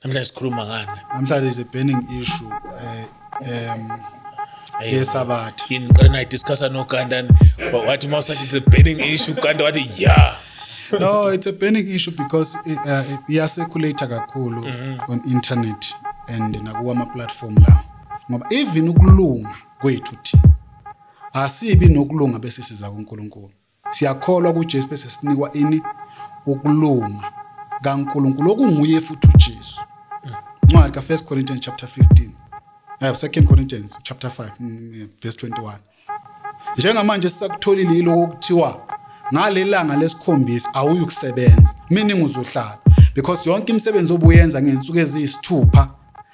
Namhlanje sikhuluma ngani? Namhlanje is a burning issue yesabatha. Ngicela na discuss noGandani wathi mawusathi it's a burning issue kanti wathi yeah. No, it's a burning issue because iyacirculate kakhulu on internet and nakuwa ama platform la. Ngoba even ukulunga kwethu thina asibi nokulunga bese siza kuNkulunkulu. Siyakholwa kuJesu bese sinikwa ini ukulunga kaNkulunkulu okunguye futhi uJesu. Ncwadi ka 1 Corinthians chapter 15. 2 Corinthians chapter 5 verse 21. Njengamanje sisakutholile iloko kuthiwa ngalelanga lesikhombisa awuyukusebenza meaning uzohlala because yonke imisebenzi obuyenza ngensuku eziyisithupha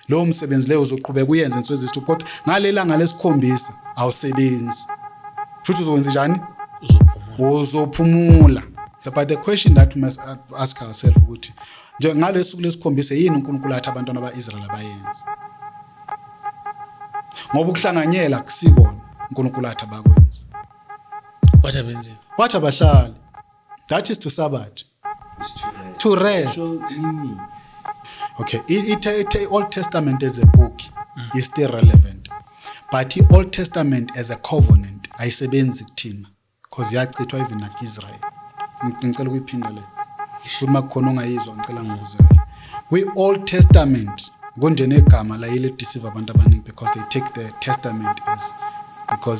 lo msebenzi leyo uzoqhubeka uyenze ngensuku eziyisithupha kodwa ngalelanga lesikhombisa awusebenzi futhi uzokwenza njani uzophumula. But the question that we must ask ourselves ukuthi nje ngalesuku lesikhombisa yini uNkulunkulu athi abantwana baIsrael abayenza ngoba ukuhlanganyela kusikona uNkulunkulu athi abakwenza what abahlali that is to Sabbath to rest. Okay, it Old Testament as a book is still relevant but the Old Testament as a covenant ayisebenzi kuthina because yachithwa even like Israel. Ngicela ukuyiphinda le uma kukhona ongayizwa ngicela ngibuze. We Old Testament konje negama la ile deceive abantu abaningi because they take the testament as because